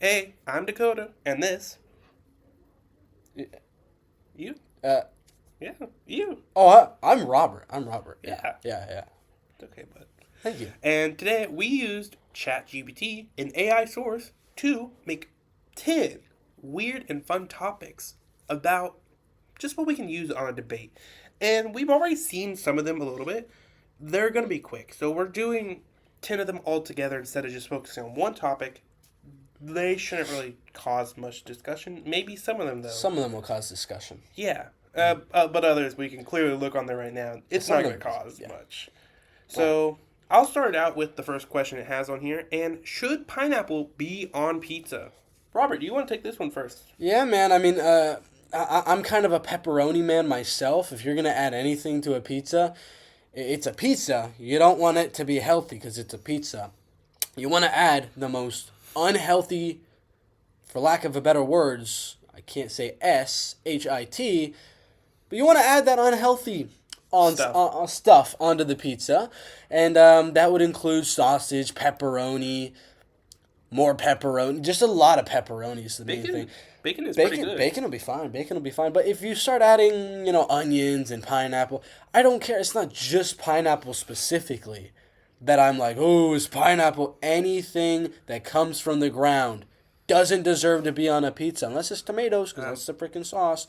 Hey, I'm Dakota, and this. Y- You? Uh, Yeah, you. I'm Robert. I'm Robert. Yeah, Yeah, yeah, yeah. it's okay, bud. Thank you. And today we used ChatGPT, an AI source, to make 10 weird and fun topics about just what we can use on a debate. And we've already seen some of them a little bit. They're going to be quick. So we're doing 10 of them all together instead of just focusing on one topic. They shouldn't really cause much discussion. Maybe some of them, though. Some of them will cause discussion. Yeah, but others we can clearly look on there right now. It's Some not of going to them, cause yeah. much. Well, So I'll start out with the first question it has on here. And should pineapple be on pizza? Robert, do you want to take this one first? yeah, man. I'm kind of a pepperoni man myself. If you're gonna add anything to a pizza, it's a pizza. You don't want it to be healthy because it's a pizza. You want to add the most unhealthy, for lack of a better words, I can't say shit, but you want to add that unhealthy Stuff. stuff onto the pizza, and that would include sausage, pepperoni, more pepperoni, just a lot of pepperoni is the main thing. Bacon. Bacon is pretty Bacon, good. bacon will be fine. Bacon will be fine. But if you start adding, onions and pineapple, I don't care. It's not just pineapple specifically that I'm like, oh, is pineapple anything that comes from the ground doesn't deserve to be on a pizza unless it's tomatoes because Um, that's the freaking sauce.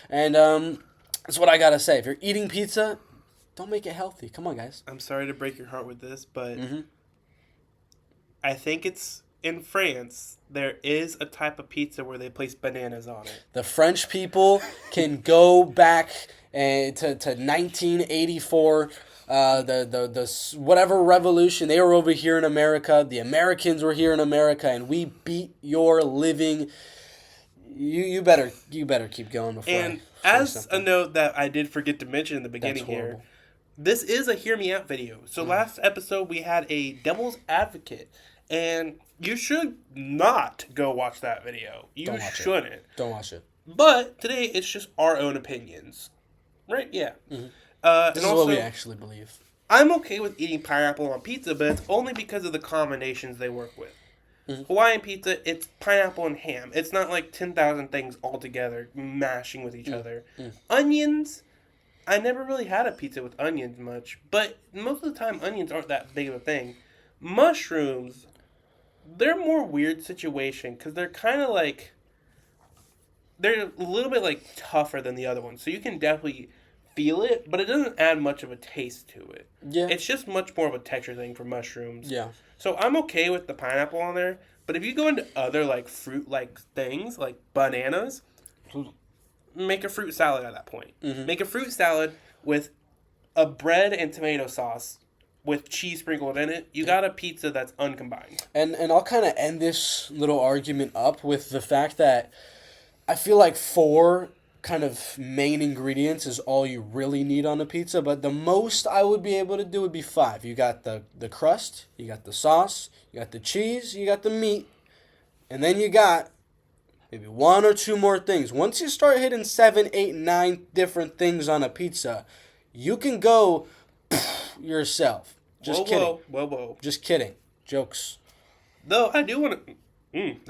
And that's what I gotta say. If you're eating pizza, don't make it healthy. Come on, guys. I'm sorry to break your heart with this, but Hmm. I think it's in France. There is a type of pizza where they place bananas on it. The French people can go back to 1984. The whatever revolution they were over here in America. The Americans were here in America, and we beat your living. You better keep going before I And say as a something. note that I did forget to mention in the That's beginning here, horrible. this is a hear me out video. So last episode we had a devil's advocate, and you should not go watch that video. You Don't watch it. shouldn't. Don't watch it. But today it's just our own opinions, right? Yeah. This And is what we also, actually believe. I'm okay with eating pineapple on pizza, but it's only because of the combinations they work with. Hawaiian pizza, it's pineapple and ham. It's not like 10,000 things all together mashing with each other. Onions, I never really had a pizza with onions much, but most of the time onions aren't that big of a thing. Mushrooms, they're a more weird situation because they're kind of like they're a little bit like tougher than the other ones, so you can definitely feel it, but it doesn't add much of a taste to it. Yeah. It's just much more of a texture thing for mushrooms. Yeah. So I'm okay with the pineapple on there, but if you go into other like fruit like things like bananas, make a fruit salad at that point. Make a fruit salad with a bread and tomato sauce with cheese sprinkled in it. You got a pizza that's uncombined. And I'll kind of end this little argument up with the fact that I feel like four kind of main ingredients is all you really need on a pizza, but the most I would be able to do would be five. You got the crust, you got the sauce, you got the cheese, you got the meat, and then you got maybe one or two more things. Once you start hitting seven, eight, nine different things on a pizza, you can go yourself. Just Whoa, kidding. whoa, whoa, whoa. Just kidding. Jokes. Though I do want to.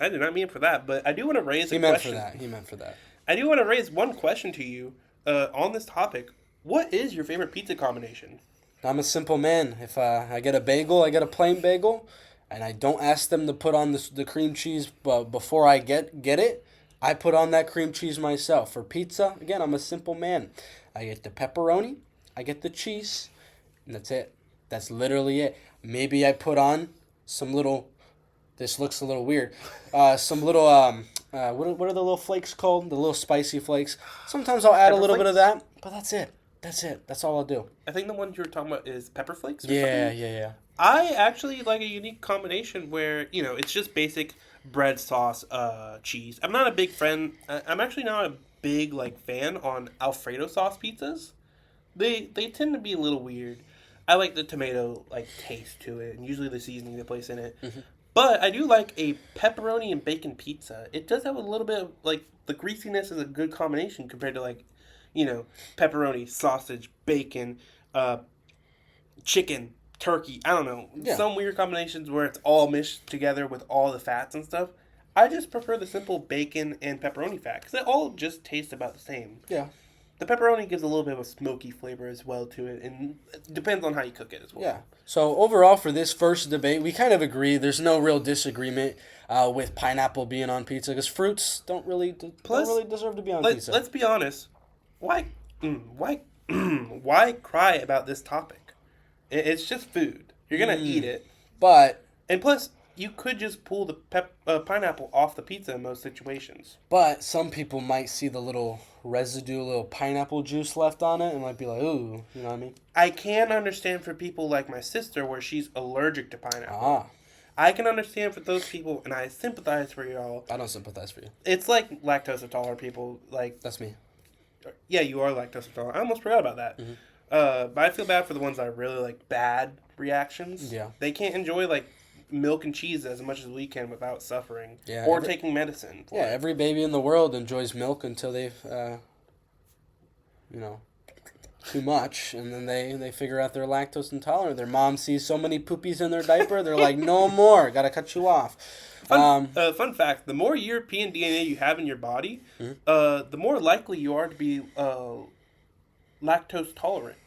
I did not mean for that, but I do want to raise He a meant for question. that. He meant for that. I do want to raise one question to you on this topic. What is your favorite pizza combination? I'm a simple man. If I get a bagel, I get a plain bagel, and I don't ask them to put on the cream cheese before I get it. I put on that cream cheese myself. For pizza, again, I'm a simple man. I get the pepperoni, I get the cheese, and that's it. That's literally it. Maybe I put on some little. This looks a little weird. Some little what are the little flakes called? The little spicy flakes. Sometimes I'll add a Pepper little bit of flakes? that, but that's it. That's it. That's all I'll do. I think the one you were talking about is pepper flakes or Yeah, something. yeah, yeah. I actually like a unique combination where it's just basic bread sauce, cheese. I'm not a big fan. I'm actually not a big like fan on Alfredo sauce pizzas. They tend to be a little weird. I like the tomato like taste to it, and usually the seasoning they place in it. But I do like a pepperoni and bacon pizza. It does have a little bit of like the greasiness is a good combination compared to like, pepperoni, sausage, bacon, uh, chicken, turkey. I don't know. Yeah. Some weird combinations where it's all mixed together with all the fats and stuff. I just prefer the simple bacon and pepperoni fat because they all just taste about the same. Yeah. The pepperoni gives a little bit of a smoky flavor as well to it, and it depends on how you cook it as well. Yeah. So overall, for this first debate, we kind of agree. There's no real disagreement with pineapple being on pizza because fruits don't really deserve to be on pizza. Let's be honest. Why why cry about this topic? It's just food. You're gonna eat it, But plus you could just pull the pineapple off the pizza in most situations. some people might see the little residue, little pineapple juice left on it, and might be like, "Ooh," you know what I mean? I can understand for people like my sister where she's allergic to pineapple. Ah, I can understand for those people, and I sympathize for y'all. I don't sympathize for you. It's like lactose intolerant people. Like, That's me. yeah, you are lactose intolerant. I almost forgot about that. Mm-hmm. But I feel bad for the ones that are really like bad reactions. Yeah. They can't enjoy like milk and cheese as much as we can without suffering. Yeah, Or taking medicine. Yeah, every baby in the world enjoys milk until they've, too much, and then they figure out they're lactose intolerant. Their mom sees so many poopies in their diaper, they're like, "No more, gotta cut you off." Fun fact: the more European DNA you have in your body, the more likely you are to be lactose tolerant.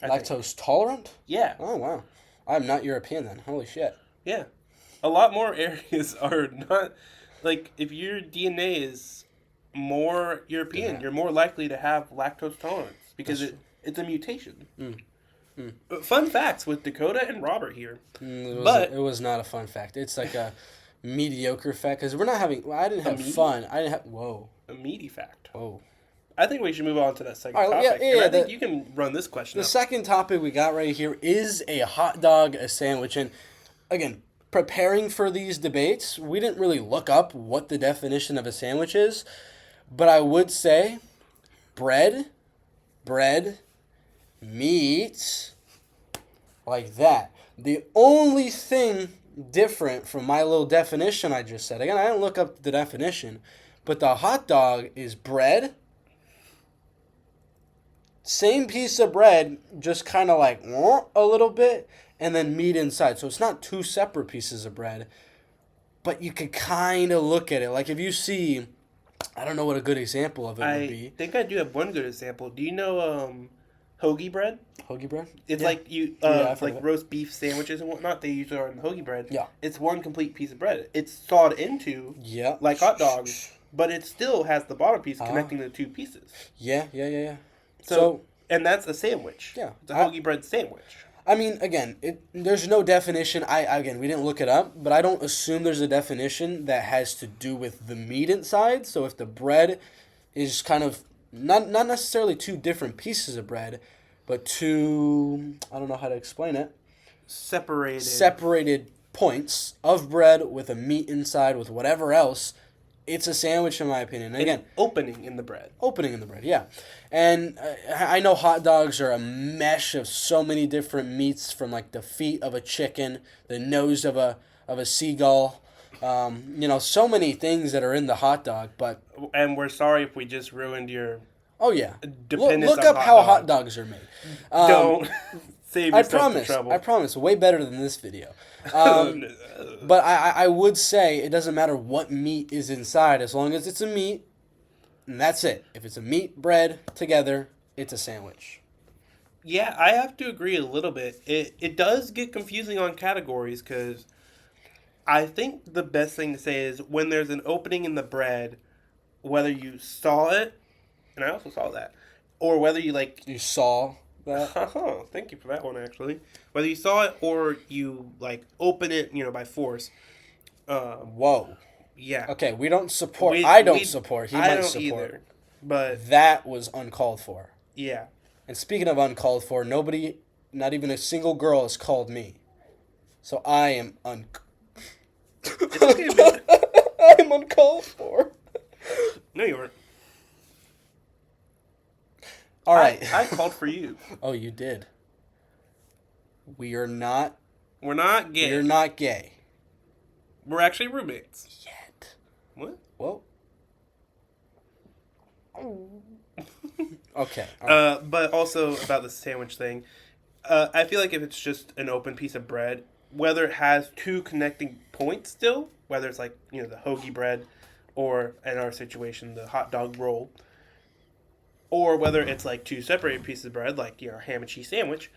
I think. Lactose tolerant? Yeah, Oh wow, I'm not European then. Holy shit. yeah. A lot more areas are not like if your DNA is more European, you're more likely to have lactose tolerance because it's a mutation. Fun facts with Dakota and Robert here. It was not a fun fact. It's like a mediocre fact because we're not having. Well, I didn't have fun. I didn't have. Whoa. A meaty fact. Whoa. I think we should move on to that second All right, topic. yeah, I think you can run this question The up. second topic we got right here is a hot dog, a sandwich, and again, preparing for these debates, we didn't really look up what the definition of a sandwich is, but I would say bread, meat, like that. The only thing different from my little definition I just said, again, I didn't look up the definition, but the hot dog is bread, same piece of bread, just kind of like a little bit, and then meat inside. So it's not two separate pieces of bread, but you could kind of look at it. Like if you see, I don't know what a good example of it would be. I think I do have one good example. Do you know hoagie bread? Hoagie bread? It's Yeah. like I've heard like of it. roast beef sandwiches and whatnot. They usually are in the hoagie bread. Yeah. It's one complete piece of bread. It's sawed into Yeah. like hot dogs, but it still has the bottom piece connecting the two pieces. Yeah. So and that's a sandwich. Yeah. It's a hoagie bread sandwich. I mean, again, there's no definition. We didn't look it up, but I don't assume there's a definition that has to do with the meat inside. So if the bread is kind of not necessarily two different pieces of bread, but two, I don't know how to explain it, separated points of bread with a meat inside with whatever else, it's a sandwich in my opinion. And again, Opening in the bread. opening in the bread, yeah. And I know hot dogs are a mesh of so many different meats, from like the feet of a chicken, the nose of a seagull, so many things that are in the hot dog. But And we're sorry if we just ruined your oh yeah, dependence look on up hot how dogs. hot dogs are made. Don't save I yourself the trouble. promise, way better than this video. But I would say it doesn't matter what meat is inside as long as it's a meat, and that's it. If it's a meat, bread, together, it's a sandwich. Yeah, I have to agree a little bit. It does get confusing on categories because I think the best thing to say is when there's an opening in the bread, whether you saw it, and I also saw that, or whether you like... You saw that? Thank you for that one, actually. Whether you saw it or you like open it, by force. Whoa. Yeah. Okay, we don't support. I don't support. He I might don't support. either. But That was uncalled for. yeah. And speaking of uncalled for, nobody, not even a single girl, has called me. So I am It's okay, man. I am uncalled for. No, you weren't. All right. I called for you. Oh, you did. We are not. We're not gay. We're not gay. We're actually roommates. Yet. What? Well. Okay. All right. But also about the sandwich thing, I feel like if it's just an open piece of bread, whether it has two connecting points still, whether it's like, you know, the hoagie bread, or in our situation, the hot dog roll, or whether it's like two separated pieces of bread, like, you know, a ham and cheese sandwich,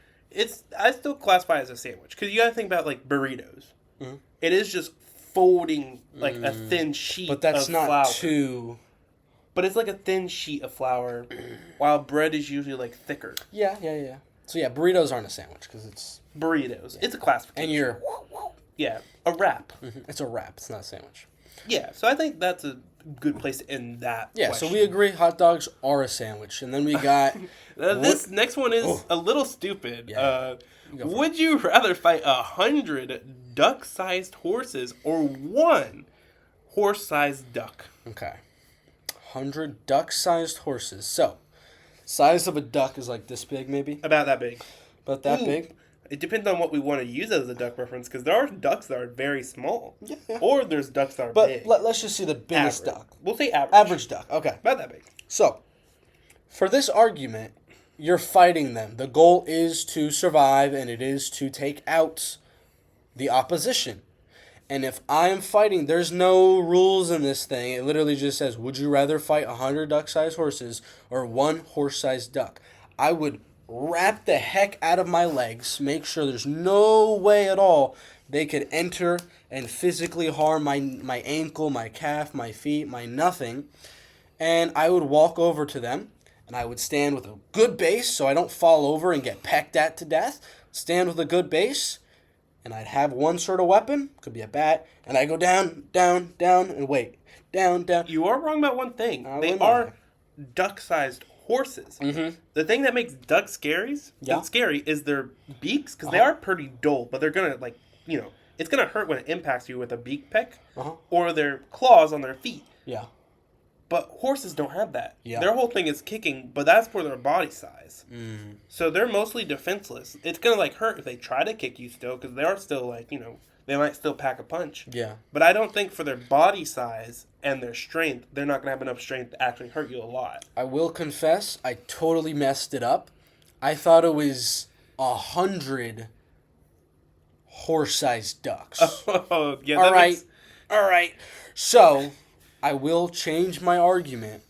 I still classify it as a sandwich. Because you got to think about, like, burritos. Mm-hmm. It is just folding, like, a thin sheet of flour. But that's not too... But it's like a thin sheet of flour, while bread is usually, like, thicker. Yeah. So, yeah, burritos aren't a sandwich, because it's... Burritos. It's a classification. And you're... Yeah, a wrap. Mm-hmm. It's a wrap. It's not a sandwich. Yeah, so I think that's a good place to end that question. So we agree hot dogs are a sandwich. And then we got... This next one is a little stupid. Yeah. Would you rather fight 100 duck-sized horses or 1 horse-sized duck? Okay. 100 duck-sized horses. So, size of a duck is like this big, maybe? About that big. About that big? It depends on what we want to use as a duck reference, because there are ducks that are very small. Yeah. Or there's ducks that are But big. let's just see the biggest Average. duck. We'll say average. Average duck. Okay. About that big. So, for this argument, you're fighting them. The goal is to survive, and it is to take out the opposition. And if I am fighting, there's no rules in this thing. It literally just says, would you rather fight 100 duck-sized horses or 1 horse-sized duck? I would wrap the heck out of my legs, make sure there's no way at all they could enter and physically harm my ankle, my calf, my feet, my nothing. And I would walk over to them, and I would stand with a good base so I don't fall over and get pecked at to death. Stand with a good base, and I'd have one sort of weapon, could be a bat, and I go down, down, down, and wait. Down, down. You are wrong about one thing. They are duck-sized horses. Mm-hmm. The thing that makes ducks scary is their beaks, because they are pretty dull, but they're gonna, like, you know, it's gonna hurt when it impacts you with a beak peck, or their claws on their feet. Yeah. But horses don't have that. Yeah. Their whole thing is kicking, but that's for their body size. Mm. So they're mostly defenseless. It's gonna, like, hurt if they try to kick you still, because they are still, like, you know, they might still pack a punch. Yeah. But I don't think for their body size and their strength, they're not going to have enough strength to actually hurt you a lot. I will confess, I totally messed it up. I thought it was 100 horse-sized ducks. Oh, yeah. All right. So, I will change my argument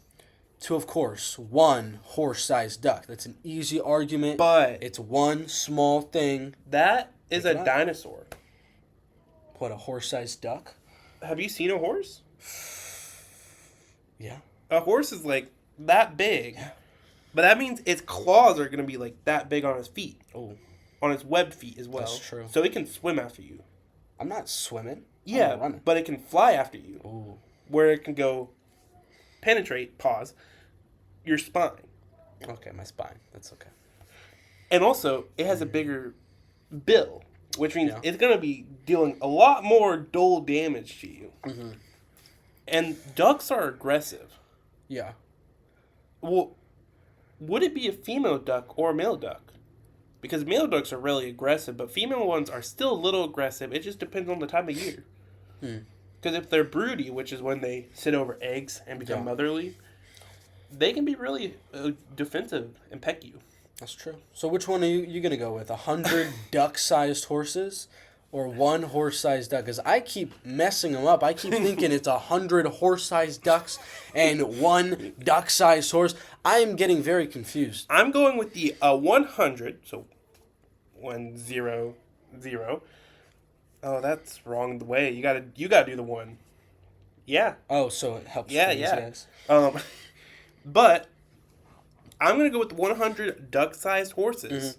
to, of course, 1 horse-sized duck. That's an easy argument. But it's one small thing. That is a up. dinosaur. What, a horse-sized duck? Have you seen a horse? Yeah. A horse is, like, that big. But that means its claws are going to be, like, that big on its feet. Oh. On its webbed feet as well. That's true. So it can swim after you. I'm not swimming. Yeah, running. but it can fly after you. Ooh. Where it can go penetrate, your spine. Okay, my spine. That's okay. And also, it has a bigger bill, which means Yeah. it's going to be dealing a lot more dull damage to you. Mm-hmm. And ducks are aggressive. Yeah. Well, would it be a female duck or a male duck? Because male ducks are really aggressive, but female ones are still a little aggressive. It just depends on the time of year. Because if they're broody, which is when they sit over eggs and become motherly, they can be really defensive and peck you. That's true. So which one are you going to go with? 100 duck-sized horses or 1 horse-sized duck? Because I keep messing them up. I keep thinking it's 100 horse-sized ducks and 1 duck-sized horse. I am getting very confused. I'm going with the 100, so 100. Oh, that's wrong the way. You gotta do the 1. Yeah. Oh, so it helps. Yeah, for these yeah. guys. But I'm gonna go with 100 duck-sized horses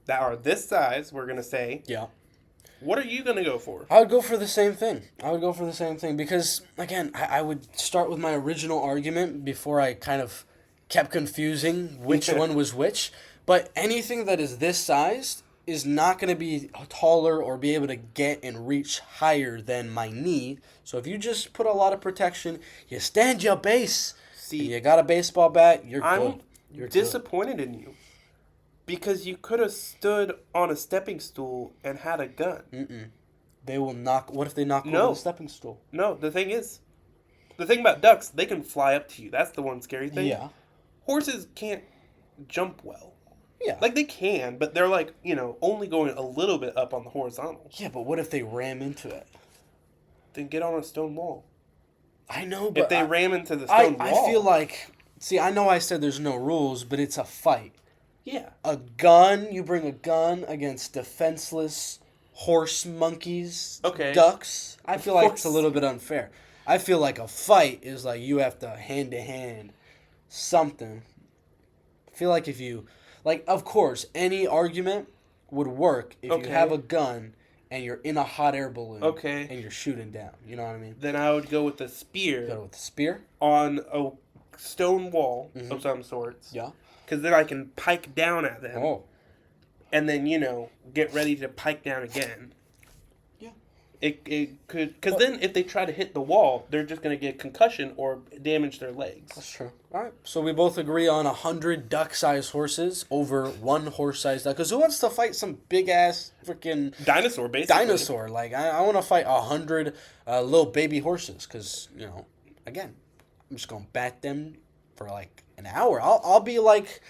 that are this size. We're gonna say. Yeah. What are you gonna go for? I would go for the same thing. Because, again, I would start with my original argument before I kind of kept confusing which one was which. But anything that is this sized is not going to be taller or be able to get and reach higher than my knee. So if you just put a lot of protection, you stand your base, and you got a baseball bat, you're good. You're disappointed in you. Because you could have stood on a stepping stool and had a gun. They will knock. What if they knock over the stepping stool? No, the thing about ducks, they can fly up to you. That's the one scary thing. Yeah. Horses can't jump well. Yeah. Like, they can, but they're, like, you know, only going a little bit up on the horizontal. Yeah, but what if they ram into it? Then get on a stone wall. I know, but If they ram into the stone I wall. feel like... See, I know I said there's no rules, but it's a fight. Yeah. A gun, you bring a gun against defenseless horse monkeys, Okay. ducks. I feel like it's a Horse. little bit unfair. I feel like a fight is like you have to hand something. I feel like if you, like, of course, any argument would work if Okay. you have a gun and you're in a hot air balloon. Okay. And you're shooting down. You know what I mean? Then I would go with a You spear go with the spear. on a stone wall Mhm. of some sorts. Yeah. Because then I can pike down at them. Oh. And then, get ready to pike down again. Yeah. It could... Because then if they try to hit the wall, they're just going to get concussion or damage their legs. That's true. All right. So we both agree on 100 duck-sized horses over one horse-sized duck. Because who wants to fight some big-ass freaking Dinosaur, basically. dinosaur? Like, I want to fight 100 little baby horses. Because, again, I'm just going to bat them for, like, an hour. I'll be like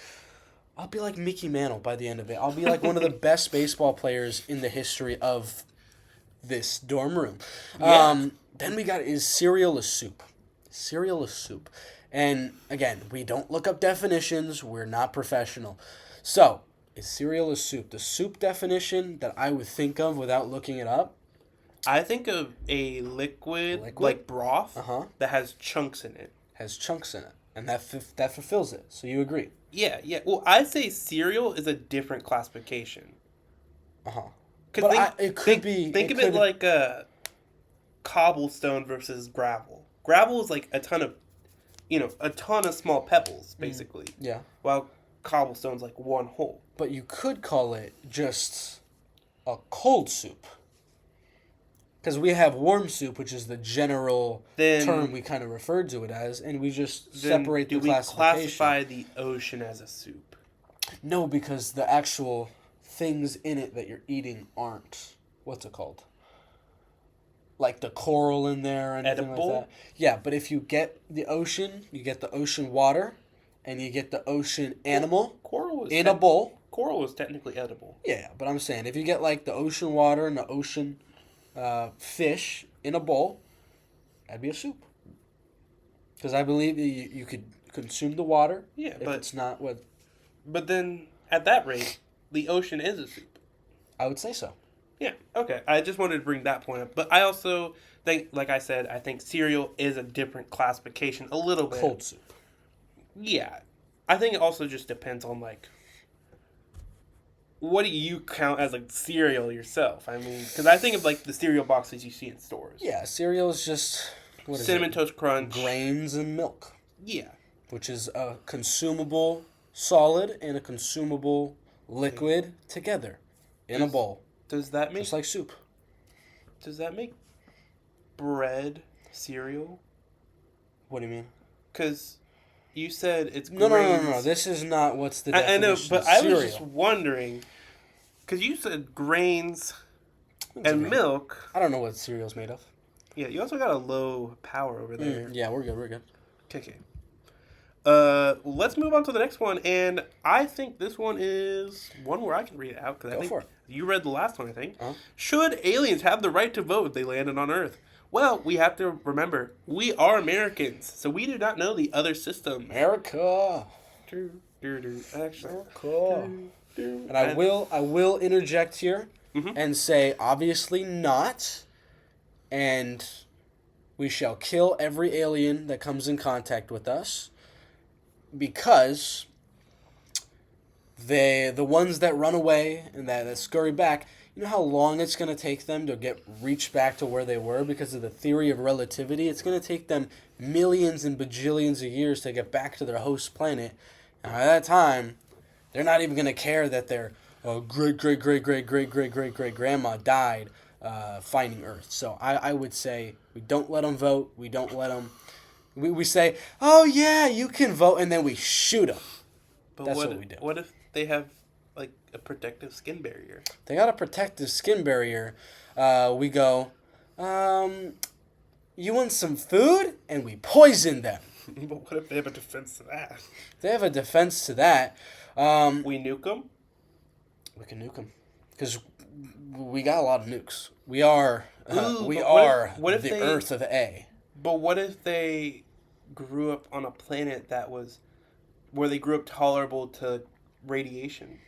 Mickey Mantle by the end of it. I'll be like one of the best baseball players in the history of this dorm room. Yeah. Then we got is cereal a soup? Cereal is soup. And again, we don't look up definitions. We're not professional. So, is cereal a soup? The soup definition that I would think of without looking it up. I think of a liquid? Like broth, Uh-huh. that has chunks in it. Has chunks in it. And that fulfills it. So you agree? Yeah. Well, I'd say cereal is a different classification. Uh-huh. Because But it could be... Think of it like a cobblestone versus gravel. Gravel is like a ton of small pebbles, basically. Yeah. While cobblestone's like one hole. But you could call it just a cold soup. Because we have warm soup, which is the general term we kind of referred to it as, and we just separate the classification. Do we classify the ocean as a soup? No, because the actual things in it that you're eating aren't, what's it called? Like the coral in there and anything Edible? like that. Yeah, but if you get the ocean, you get the ocean water, and you get the ocean animal Coral is in a bowl. Coral is technically edible. Yeah, but I'm saying if you get like the ocean water and the ocean fish in a bowl, that'd be a soup. Because I believe you could consume the water. Yeah, if but it's not what But then at that rate, the ocean is a soup. I would say so. Yeah, okay. I just wanted to bring that point up. But I also think, like I said, I think cereal is a different classification a little bit. Cold soup. Yeah. I think it also just depends on, like, what do you count as, like, cereal yourself? I mean, because I think of, like, the cereal boxes you see in stores. Yeah, cereal is just what is Cinnamon it? Toast Crunch. Grains and milk, Yeah. which is a consumable solid and a consumable liquid together in a bowl, Does that make just like soup. bread cereal? What do you mean? Because you said it's No. grains. This is not what's the I definition. know, but of I cereal. was just wondering, because you said grains It's a and grain. milk. I don't know what cereal's made of. Yeah, you also got a low power over there. Yeah, we're good. Okay. Let's move on to the next one, and I think this one is one where I can read it out because I Go think for it. you read the last one. I think. Uh-huh. Should aliens have the right to vote if they landed on Earth? Well, we have to remember we are Americans, so we do not know the other system. America. Actually, America. And I will interject here Mhm. and say obviously not, and we shall kill every alien that comes in contact with us, because the ones that run away and that scurry back, you know how long it's going to take them to reach back to where they were because of the theory of relativity? It's going to take them millions and bajillions of years to get back to their host planet. And by that time, they're not even going to care that their great-great-great-great-great-great-great-great-grandma died finding Earth. So I would say we don't let them vote. We don't let them... We say, oh yeah, you can vote, and then we shoot them. But That's what we do. What if they have like a protective skin barrier? They got a protective skin barrier. We go, you want some food? And we poison them. But what if they have a defense to that? They have a defense to that. We nuke them. We can nuke them. Because we got a lot of nukes. We are Ooh, We but are what if the they, Earth of A. But what if they grew up on a planet that was where they grew up tolerable to radiation?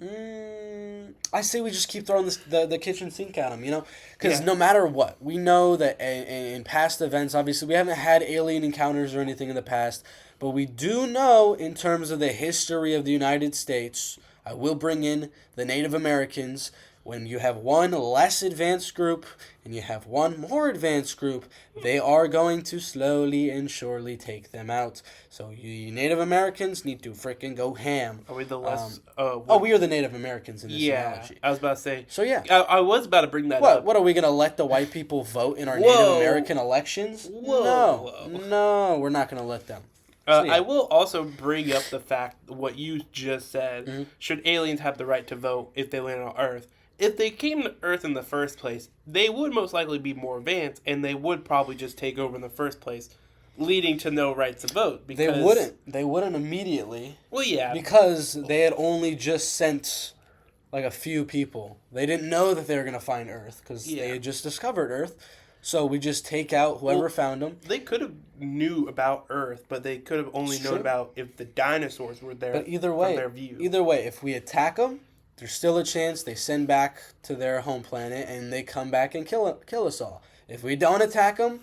I say we just keep throwing the kitchen sink at them, because Yeah. no matter what, we know that in past events, obviously, we haven't had alien encounters or anything in the past, but we do know in terms of the history of the United States, I will bring in the Native Americans. When you have one less advanced group and you have one more advanced group, they are going to slowly and surely take them out. So you Native Americans need to freaking go ham. Are we the We are the Native Americans in this analogy. I was about to say. So yeah. I was about to bring that What? up. What are we gonna let the white people vote in our Whoa. Native American elections? Whoa. No, we're not gonna let them. So, yeah. I will also bring up the fact what you just said. Mm-hmm. Should aliens have the right to vote if they land on Earth? If they came to Earth in the first place, they would most likely be more advanced, and they would probably just take over in the first place, leading to no right to vote. Because, They wouldn't. They wouldn't immediately. Well, yeah. Because they had only just sent like a few people. They didn't know that they were gonna find Earth because they had just discovered Earth. So we just take out whoever found them. They could have knew about Earth, but they could have only known about if the dinosaurs were there. But either from their view. way, if we attack them, there's still a chance they send back to their home planet and they come back and kill us all. If we don't attack them,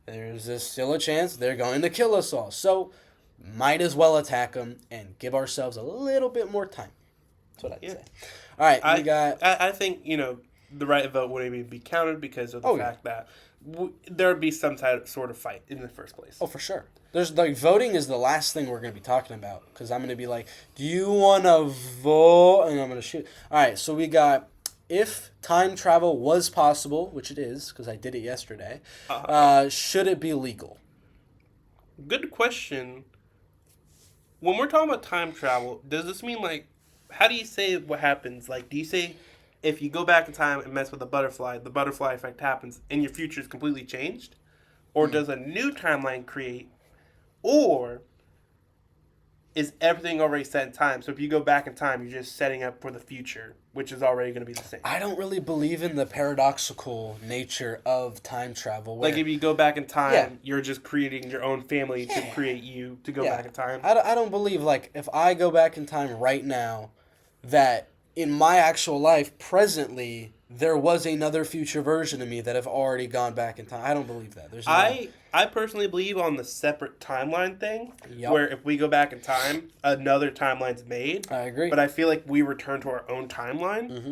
there's still a chance they're going to kill us all. So might as well attack them and give ourselves a little bit more time. That's what I'd say. All right, I think the right to vote wouldn't even be counted because of the fact that there would be some sort of fight in the first place. Oh, for sure. There's voting is the last thing we're going to be talking about because I'm going to be like, do you want to vote? And I'm going to shoot. All right, so we got if time travel was possible, which it is because I did it yesterday, should it be legal? Good question. When we're talking about time travel, does this mean how do you say what happens? Do you say if you go back in time and mess with the butterfly effect happens and your future is completely changed? Or does a new timeline create? Or is everything already set in time? So if you go back in time, you're just setting up for the future, which is already going to be the same. I don't really believe in the paradoxical nature of time travel. If you go back in time, you're just creating your own family to create you to go back in time. I don't believe, if I go back in time right now, that in my actual life, presently, there was another future version of me that have already gone back in time. I don't believe that. I personally believe on the separate timeline thing, where if we go back in time, another timeline's made. I agree. But I feel like we return to our own timeline. Mm-hmm.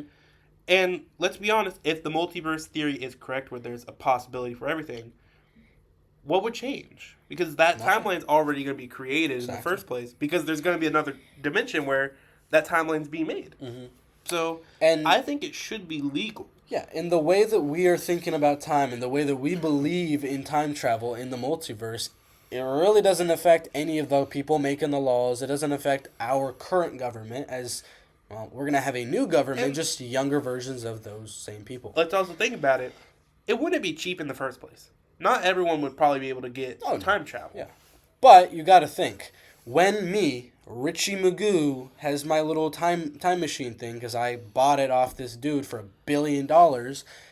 And let's be honest, if the multiverse theory is correct, where there's a possibility for everything, what would change? Because that timeline's already going to be created in the first place. Because there's going to be another dimension where that timeline's being made. Mm-hmm. So, I think it should be legal. Yeah, in the way that we are thinking about time and the way that we believe in time travel in the multiverse, it really doesn't affect any of the people making the laws. It doesn't affect our current government as, well, we're going to have a new government, just younger versions of those same people. Let's also think about it. It wouldn't be cheap in the first place. Not everyone would probably be able to get time travel. Yeah. But you got to think, when me, Richie Magoo, has my little time machine thing because I bought it off this dude for $1 billion,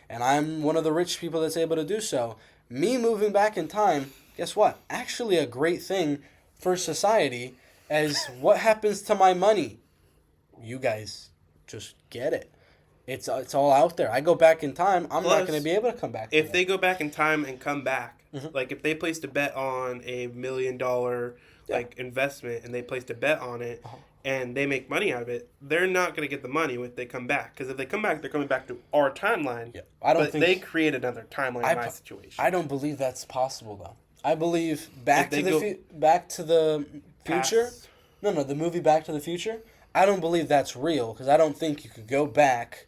and I'm one of the rich people that's able to do so. Me moving back in time, guess what? Actually a great thing for society, as what happens to my money? You guys just get it. It's all out there. I go back in time, I'm not going to be able to come back. If they go back in time and come back, if they placed a bet on a $1 million investment and they placed a bet on it and they make money out of it, they're not going to get the money when they come back. Because if they come back, they're coming back to our timeline. Yeah. But they create another timeline in my situation. I don't believe that's possible, though. I believe Back to the Future. No, the movie Back to the Future. I don't believe that's real because I don't think you could go back,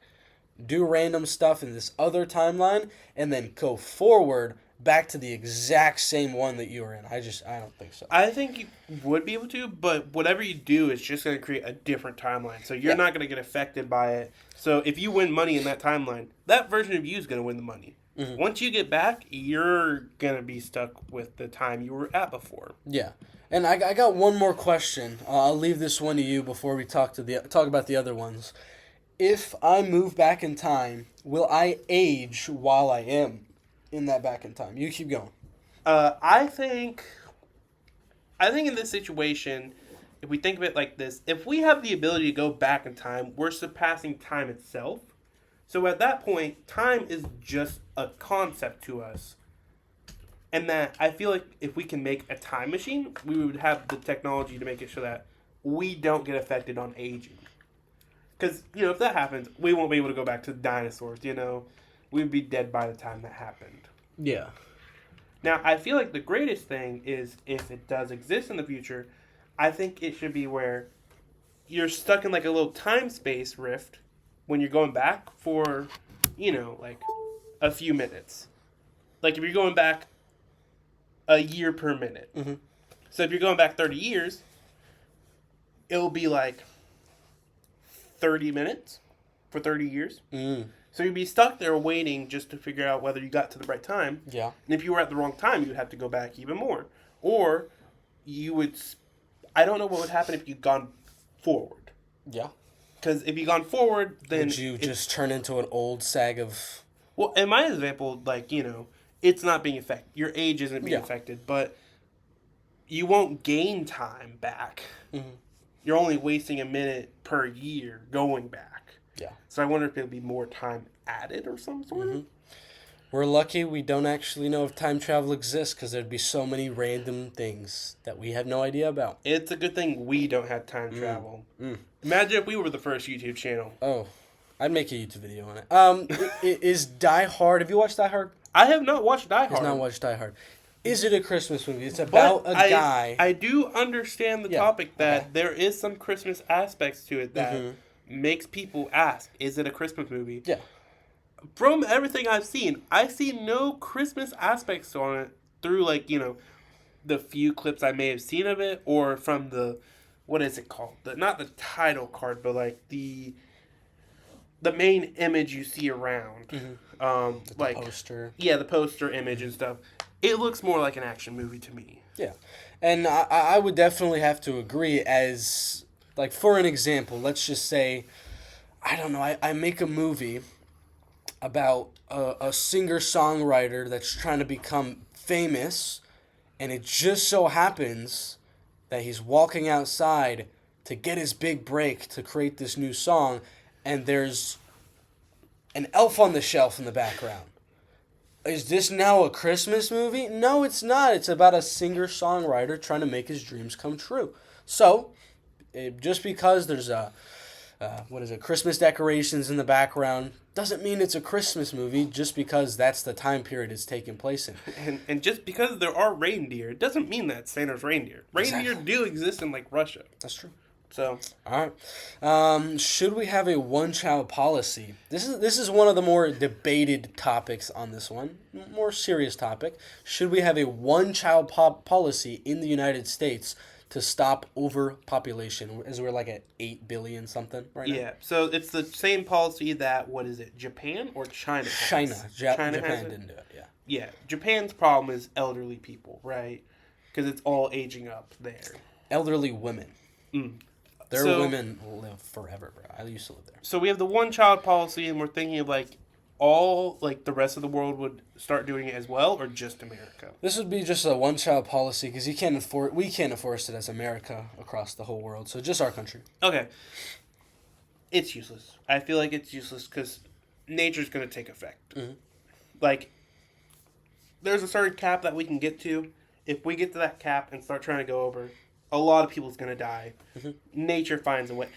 do random stuff in this other timeline, and then go forward back to the exact same one that you were in. I don't think so. I think you would be able to, but whatever you do is just going to create a different timeline. So you're not going to get affected by it. So if you win money in that timeline, that version of you is going to win the money. Mm-hmm. Once you get back, you're going to be stuck with the time you were at before. Yeah. And I got one more question. I'll leave this one to you before we talk about the other ones. if I move back in time, will I age while I am in that back in time? You keep going. I think in this situation, if we think of it like this, if we have the ability to go back in time, we're surpassing time itself. So at that point, time is just a concept to us. And that I feel like if we can make a time machine, we would have the technology to make it so that we don't get affected on aging. Because, if that happens, we won't be able to go back to the dinosaurs, We'd be dead by the time that happened. Yeah. Now, I feel like the greatest thing is if it does exist in the future, I think it should be where you're stuck in like a little time-space rift when you're going back for, like a few minutes. Like if you're going back a year per minute. Mm-hmm. So if you're going back 30 years, it'll be like 30 minutes for 30 years. Mm. So you'd be stuck there waiting just to figure out whether you got to the right time. Yeah. And if you were at the wrong time, you'd have to go back even more. Or you would... I don't know what would happen if you'd gone forward. Yeah. Because if you'd gone forward, then... Would you just turn into an old sag of... Well, in my example, like, it's not being affected. Your age isn't being affected, but you won't gain time back. Mm-hmm. You're only wasting a minute per year going back. Yeah. So I wonder if there'll be more time added or some sort of... We're lucky we don't actually know if time travel exists because there'd be so many random things that we have no idea about. It's a good thing we don't have time travel. Imagine if we were the first YouTube channel. Oh, I'd make a YouTube video on it. Is Die Hard... Have you watched Die Hard? I have not watched Die Hard. Has not watched Die Hard. Is it a Christmas movie? It's about a guy... I do understand the topic that there is some Christmas aspects to it that makes people ask, is it a Christmas movie? Yeah. From everything I've seen, I see no Christmas aspects on it through, like, the few clips I may have seen of it, or from the, what is it called? Not the title card, but, like, the main image you see around. The poster. Yeah, the poster image and stuff. It looks more like an action movie to me. Yeah. And I would definitely have to agree as, like, for an example, let's just say, I don't know, I make a movie about a singer-songwriter that's trying to become famous, and it just so happens that he's walking outside to get his big break to create this new song, and there's an elf on the shelf in the background. Is this now a Christmas movie? No, it's not. It's about a singer-songwriter trying to make his dreams come true. So, just because there's Christmas decorations in the background doesn't mean it's a Christmas movie just because that's the time period it's taking place in. And just because there are reindeer, it doesn't mean that Santa's reindeer. Reindeer do exist in, like, Russia. That's true. So, all right. Should we have a one-child policy? This is one of the more debated topics on this one. More serious topic. Should we have a one-child policy in the United States to stop overpopulation, as we're like at 8 billion something right now? Yeah, so it's the same policy that, what is it, Japan or China has? China. China Japan didn't do it, yeah. Yeah, Japan's problem is elderly people, right? Because it's all aging up there. Elderly women. Their women live forever, bro. I used to live there. So we have the one-child policy, and we're thinking of, like, all, like, the rest of the world would start doing it as well, or just America? This would be just a one-child policy because we can't enforce it as America across the whole world. So just our country. Okay. It's useless. I feel like it's useless because nature's going to take effect. Like, there's a certain cap that we can get to. If we get to that cap and start trying to go over, a lot of people's going to die. Nature finds a way.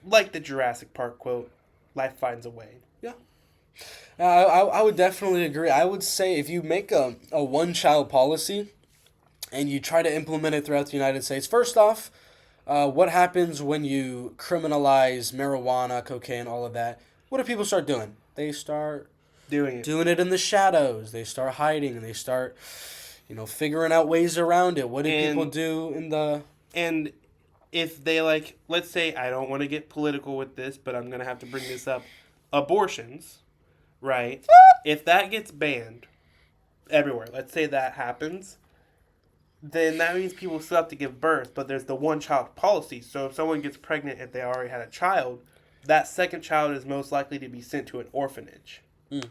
Like the Jurassic Park quote, life finds a way. Yeah. I would definitely agree. I would say if you make a one-child policy and you try to implement it throughout the United States, first off, what happens when you criminalize marijuana, cocaine, all of that? What do people start doing? They start doing it in the shadows. They start hiding, and they start, figuring out ways around it. What do people do in the... And if they, like, let's say, I don't want to get political with this, but I'm going to have to bring this up. Abortions, right? If that gets banned everywhere, let's say that happens, then that means people still have to give birth, but there's the one-child policy. So if someone gets pregnant if they already had a child, that second child is most likely to be sent to an orphanage. Mm.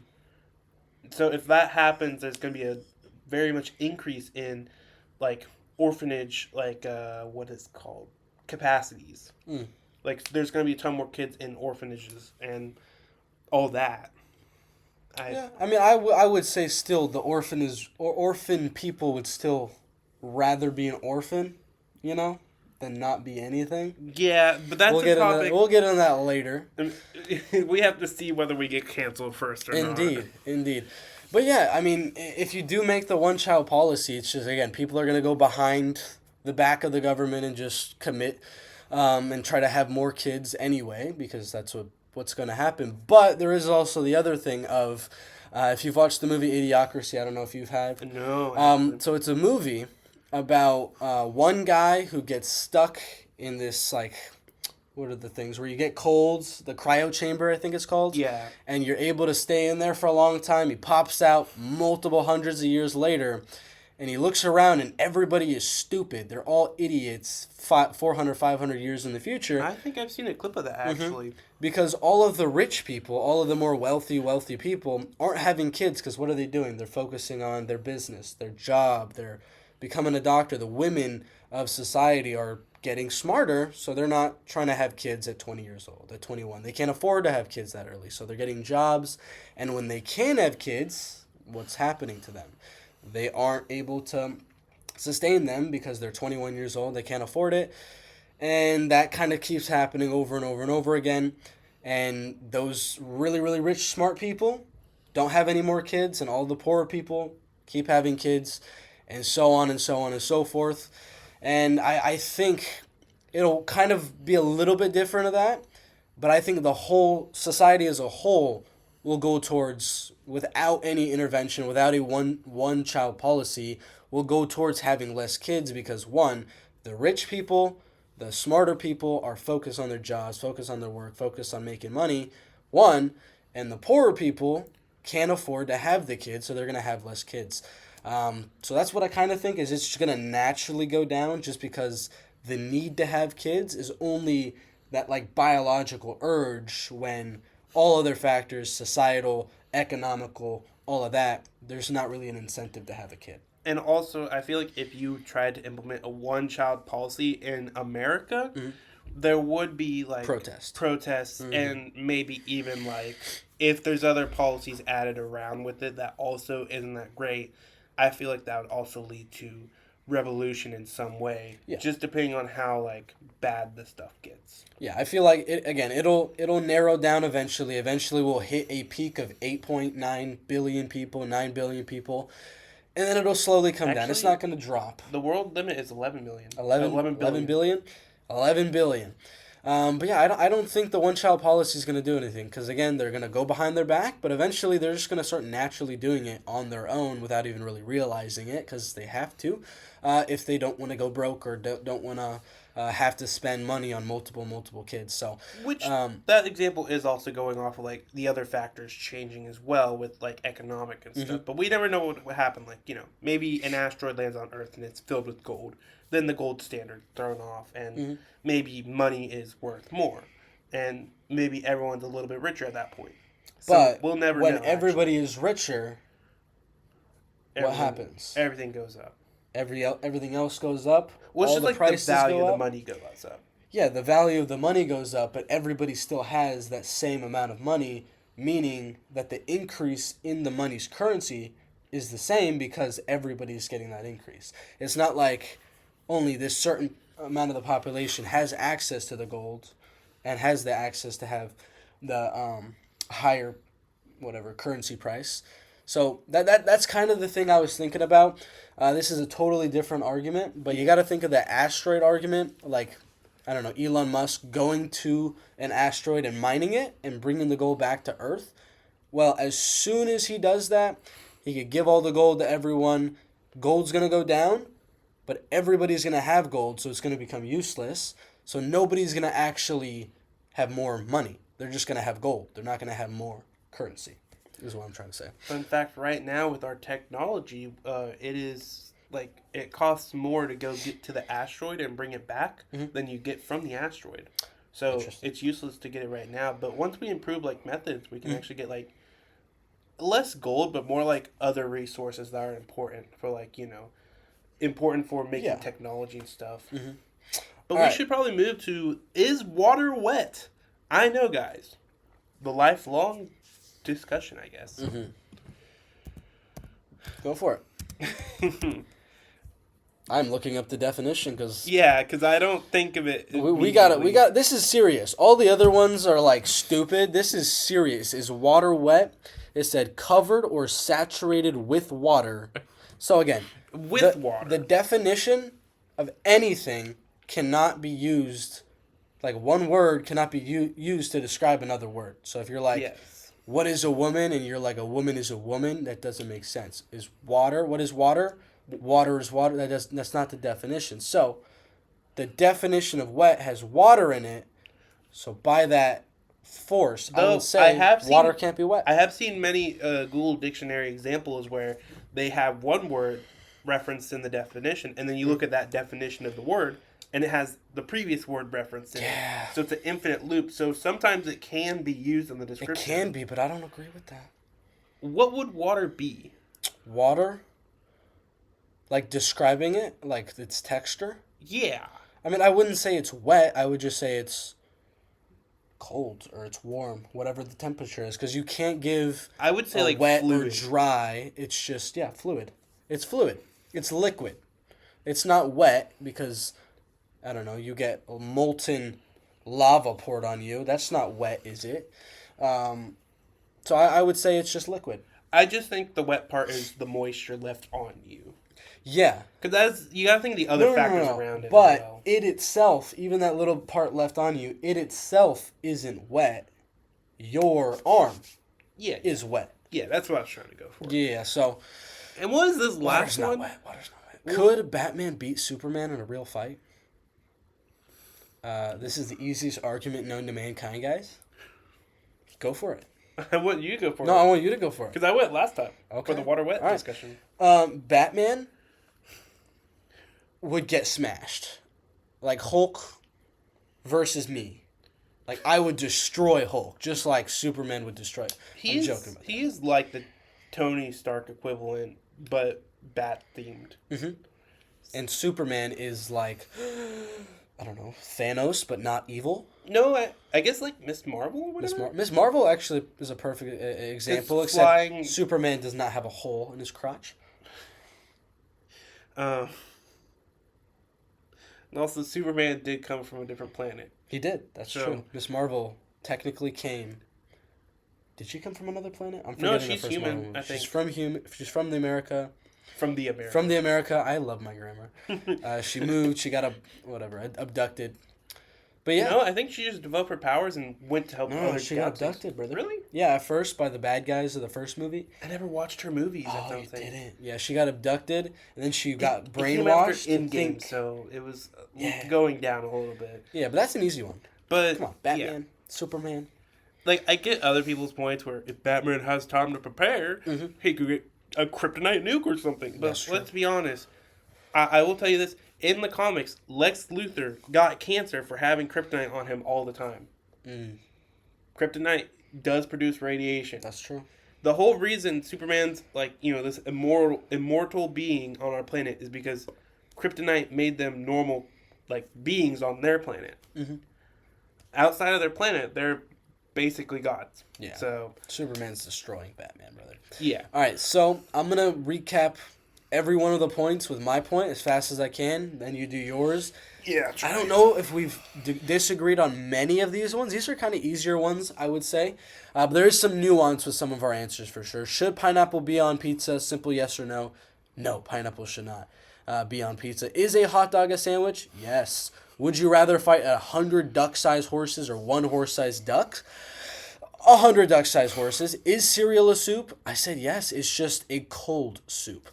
So if that happens, there's going to be a very much increase in like orphanage, like what is it called, capacities. Mm. Like there's going to be a ton more kids in orphanages and all that. Yeah, I mean, I would say still the orphan people would still rather be an orphan, you know, than not be anything. Yeah, but that's We'll a get topic. into, we'll get into that later. We have to see whether we get canceled first or not. Indeed. But yeah, I mean, if you do make the one-child policy, it's just, again, people are going to go behind the back of the government and just commit and try to have more kids anyway, because that's what's going to happen. But there is also the other thing of, if you've watched the movie Idiocracy, I don't know if you've had. No. So it's a movie about one guy who gets stuck in this, like, what are the things where you get colds, the cryo chamber, I think it's called. Yeah. And you're able to stay in there for a long time. He pops out multiple hundreds of years later, and he looks around, and everybody is stupid. They're all idiots 400, 500 years in the future. I think I've seen a clip of that, actually. Because all of the rich people, all of the more wealthy people, aren't having kids because what are they doing? They're focusing on their business, their job, they're becoming a doctor. The women of society are getting smarter, so they're not trying to have kids at 20 years old, at 21. They can't afford to have kids that early, so they're getting jobs. And when they can have kids, what's happening to them? They aren't able to sustain them because they're 21 years old. They can't afford it. And that kind of keeps happening over and over and over again. And those really, really rich, smart people don't have any more kids, and all the poorer people keep having kids, and so on and so on and so forth. And I think it'll kind of be a little bit different of that, but I think the whole society as a whole will go towards, without any intervention, without a one-child policy, will go towards having less kids because, one, the rich people, the smarter people are focused on their jobs, focused on their work, focused on making money, one, and the poorer people can't afford to have the kids, so they're going to have less kids. So that's what I kind of think is it's just going to naturally go down just because the need to have kids is only that like biological urge when all other factors, societal, economical, all of that, there's not really an incentive to have a kid. And also, I feel like if you tried to implement a one-child policy in America, there would be like protests, and maybe even like if there's other policies added around with it that also isn't that great. I feel like that would also lead to revolution in some way, just depending on how like bad the stuff gets. Yeah, I feel like it'll narrow down eventually. Eventually, we'll hit a peak of 8.9 billion people, 9 billion people, and then it'll slowly come down. It's not going to drop. The world limit is 11 million. 11 billion. 11 billion. But yeah, I don't think the one-child policy is going to do anything because, again, they're going to go behind their back, but eventually they're just going to start naturally doing it on their own without even really realizing it because they have to if they don't want to go broke or don't want to have to spend money on multiple kids. So, which that example is also going off of like the other factors changing as well with like economic and stuff. But we never know what would happen. Like, you know, maybe an asteroid lands on Earth and it's filled with gold. Then the gold standard thrown off, and maybe money is worth more, and maybe everyone's a little bit richer at that point. So but we'll never when know, everybody is richer, what happens? Everything goes up. Everything else goes up. Well, it's all just the like the value of the up. money goes up. Yeah, the value of the money goes up, but everybody still has that same amount of money, meaning that the increase in the money's currency is the same because everybody's getting that increase. It's not like only this certain amount of the population has access to the gold and has the access to have the higher currency price. So that's kind of the thing I was thinking about. This is a totally different argument, but you got to think of the asteroid argument, like, I don't know, Elon Musk going to an asteroid and mining it and bringing the gold back to Earth. Well, as soon as he does that, he could give all the gold to everyone. Gold's going to go down, but everybody's going to have gold, so it's going to become useless. So nobody's going to actually have more money. They're just going to have gold. They're not going to have more currency, is what I'm trying to say. In fact, right now with our technology, it is like it costs more to go get to the asteroid and bring it back than you get from the asteroid. So Interesting. it's useless to get it right now. But once we improve like methods, we can actually get like less gold, but more like other resources that are important for like important for making Yeah. technology and stuff. Mhm. But All we right. should probably move to, is water wet? I know, guys. The lifelong discussion, I guess. Mm-hmm. Go for it. I'm looking up the definition because Yeah, because I don't think of it. we got it. We immediately. got this is serious. All the other ones are like stupid. This is serious. Is water wet? It said covered or saturated with water. So again, With the, water. The definition of anything cannot be used. Like one word cannot be used to describe another word. So if you're like, Yes. what is a woman? And you're like, a woman is a woman. That doesn't make sense. Is water? What is water? Water is water. That's not the definition. So, the definition of wet has water in it. So by that force, I Though would say water can't be wet. I have seen many Google Dictionary examples where they have one word referenced in the definition, and then you look at that definition of the word, and it has the previous word referenced in Yeah. it. So it's an infinite loop. So sometimes it can be used in the It description. can be, but I don't agree with that. What would water be? Water, like describing it, like its texture. Yeah. I mean, I wouldn't say it's wet. I would just say it's cold or it's warm, whatever the temperature is, because you can't give I would say a like wet fluid. or dry. It's just fluid. It's fluid. It's liquid. It's not wet because I don't know. You get a molten lava poured on you. That's not wet, is it? So I would say it's just liquid. I just think the wet part is the moisture left on you. Yeah. Because you got to think of the other factors around it But as well. it itself, even that little part left on you, it itself isn't wet. Your arm Yeah. is wet. Yeah, that's what I was trying to go for. Yeah, so And what is this water's last not one? wet. Water's not wet. Could Batman beat Superman in a real fight? This is the easiest argument known to mankind, guys. Go for it. I want you to go for No, I it. want you to go for it. Because I went last time Okay. for the water wet All right. discussion. Batman would get smashed. Like Hulk versus me. Like I would destroy Hulk, just like Superman would destroy. I'm joking about He is like the Tony Stark equivalent, but bat themed. that. And Superman is like, I don't know, Thanos, but not evil. No, I guess like Miss Marvel or whatever. Miss Marvel actually is a perfect example, It's except flying- Superman does not have a hole in his crotch. And also, Superman did come from a different planet. He did. That's So- true. Miss Marvel technically came. Did she come from another planet? I'm No, forgetting the she's first human, Marvel movie. I think. She's from She's from the America. From the America. From the America. I love my grammar. She moved. She got abducted. But yeah, No, I think she just developed her powers and went to help no, other she got galaxies. abducted, brother. Really? Yeah, at first by the bad guys of the first movie. I never watched her movies. Oh, I you don't think. didn't. Yeah, she got abducted, and then she got It came after brainwashed. to Endgame, think- so it was Yeah. going down a little bit. Yeah, but that's an easy one. But Come on, yeah. Batman, Superman. Like I get other people's points where if Batman has time to prepare, he could get a kryptonite nuke or something. But That's true. let's be honest. I will tell you this: in the comics, Lex Luthor got cancer for having kryptonite on him all the time. Kryptonite does produce radiation. That's true. The whole reason Superman's this immortal being on our planet is because kryptonite made them normal beings on their planet. Outside of their planet, they're basically gods. Yeah. So Superman's destroying Batman, brother. yeah. All right, so I'm gonna recap every one of the points with my point as fast as I can. Then you do yours. Yeah. I don't know if we've disagreed on many of these ones. These are kind of easier ones, I would say. But there is some nuance with some of our answers for sure. Should pineapple be on pizza? Simple yes or no. No, pineapple should not be on pizza. Is a hot dog a sandwich? Yes. Would you rather fight 100 duck-sized horses or one horse-sized duck? 100 duck-sized horses. Is cereal a soup? I said yes. It's just a cold soup.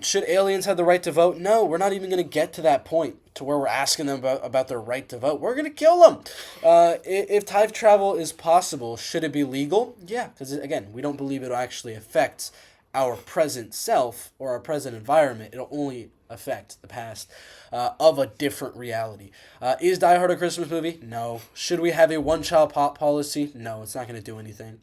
Should aliens have the right to vote? No, we're not even going to get to that point to where we're asking them about their right to vote. We're going to kill them. If time travel is possible, should it be legal? Yeah, because, again, we don't believe it actually affects our present self or our present environment. It'll only affect the past of a different reality. Is Die Hard a Christmas movie? No. Should we have a one-child policy? No, it's not going to do anything.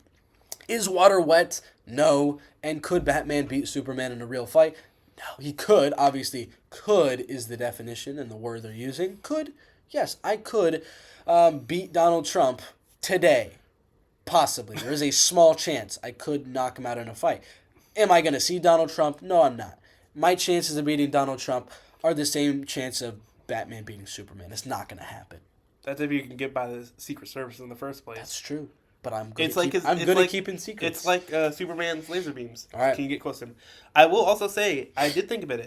Is water wet? No. And could Batman beat Superman in a real fight? No, he could. Obviously, could is the definition and the word they're using. Could? Yes, I could beat Donald Trump today. Possibly. There is a small chance I could knock him out in a fight. Am I going to see Donald Trump? No, I'm not. My chances of beating Donald Trump are the same chance of Batman beating Superman. It's not going to happen. That's if you can get by the Secret Service in the first place. That's true. But I'm good at keeping secrets. It's like Superman's laser beams. All right. Can you get close to him? I will also say, I did think about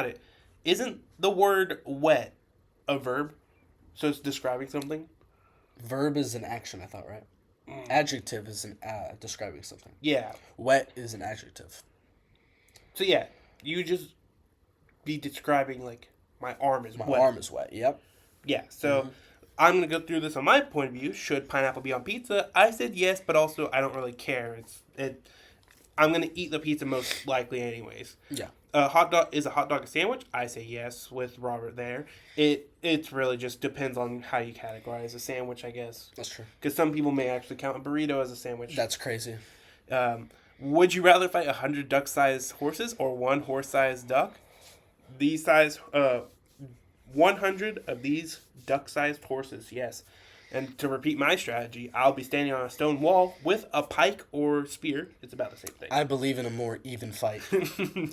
it. Isn't the word wet a verb? So it's describing something? Verb is an action, I thought, right? Adjective is an describing something. Yeah. Wet is an adjective. So yeah, you just be describing like my arm is wet. My arm is wet. Yep. Yeah. So I'm gonna go through this on my point of view. Should pineapple be on pizza? I said yes, but also I don't really care. I'm gonna eat the pizza most likely anyways. Yeah. Hot dog is a hot dog a sandwich? I say yes with Robert there. It really just depends on how you categorize a sandwich, I guess. That's true. Because some people may actually count a burrito as a sandwich. That's crazy. Would you rather fight 100 duck-sized horses or one horse-sized duck? 100 of these duck-sized horses, yes. And to repeat my strategy, I'll be standing on a stone wall with a pike or spear. It's about the same thing. I believe in a more even fight.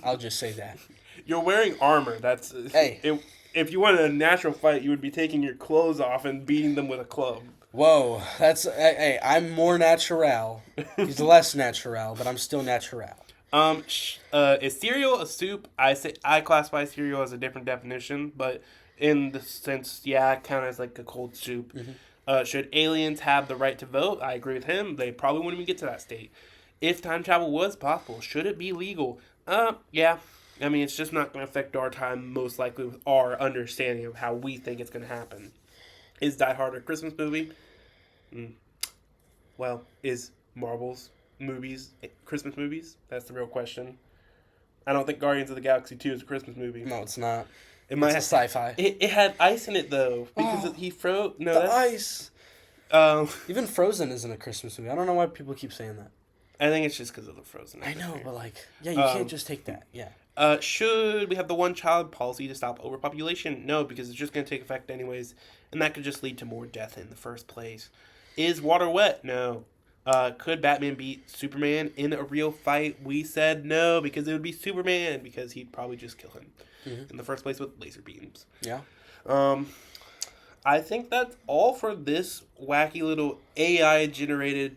I'll just say that. You're wearing armor. That's hey. If you wanted a natural fight, you would be taking your clothes off and beating them with a club. Whoa, that's hey. I'm more natural. He's less natural, but I'm still natural. Is cereal a soup? I classify cereal as a different definition, but in the sense, yeah, kind of as like a cold soup. Mm-hmm. Should aliens have the right to vote? I agree with him. They probably wouldn't even get to that state. If time travel was possible, should it be legal? Yeah. I mean, it's just not going to affect our time, most likely, with our understanding of how we think it's going to happen. Is Die Hard a Christmas movie? Well, is Marvel's movies Christmas movies? That's the real question. I don't think Guardians of the Galaxy 2 is a Christmas movie. No, it's not. It's a sci-fi. It had ice in it, though, because he froze. No, the ice. Even Frozen isn't a Christmas movie. I don't know why people keep saying that. I think it's just because of the Frozen. I know, but you can't just take that. Yeah. Should we have the one-child policy to stop overpopulation? No, because it's just going to take effect anyways, and that could just lead to more death in the first place. Is water wet? No. Could Batman beat Superman in a real fight? We said no, because it would be Superman, because he'd probably just kill him in the first place with laser beams. Yeah. I think that's all for this wacky little AI-generated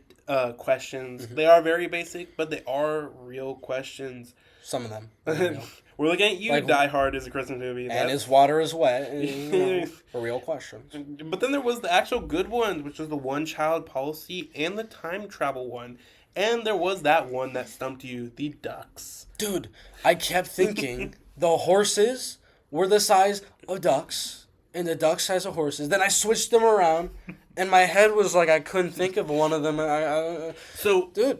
questions. Mm-hmm. They are very basic, but they are real questions. Some of them. We're looking at you, Die Hard is a Christmas movie. And is water is wet? For real questions. But then there was the actual good ones, which was the one-child policy and the time travel one. And there was that one that stumped you, the ducks. Dude, I kept thinking the horses were the size of ducks and the ducks size of horses. Then I switched them around, and my head was like I couldn't think of one of them. So, dude.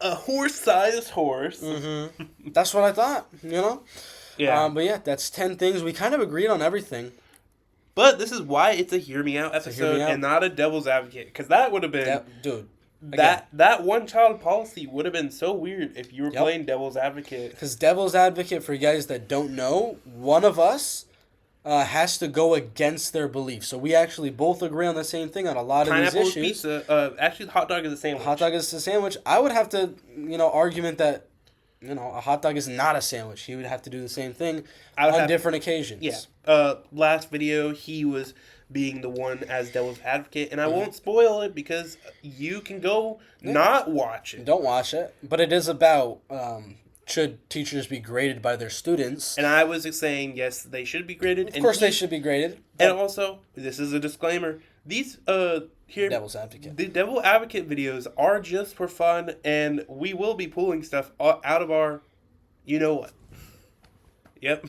A horse-sized horse. Mm-hmm. That's what I thought, Yeah. But yeah, that's 10 things. We kind of agreed on everything. But this is why it's a Hear Me Out episode and not a Devil's Advocate. Because that would have been... dude. That one-child policy would have been so weird if you were playing Devil's Advocate. Because Devil's Advocate, for you guys that don't know, one of us has to go against their belief. So we actually both agree on the same thing on a lot of these issues. Pizza. Actually, the hot dog is a sandwich. Hot dog is a sandwich. I would have to, argument that, a hot dog is not a sandwich. He would have to do the same thing on different occasions. Yeah. Last video, he was being the one as Devil's Advocate, and I won't spoil it because you can go not watch it. Don't watch it. But it is about... should teachers be graded by their students? And I was saying, yes, they should be graded. Of course they should be graded. And also, this is a disclaimer. These, Devil's Advocate. The Devil Advocate videos are just for fun, and we will be pulling stuff out of our, you know what. Yep.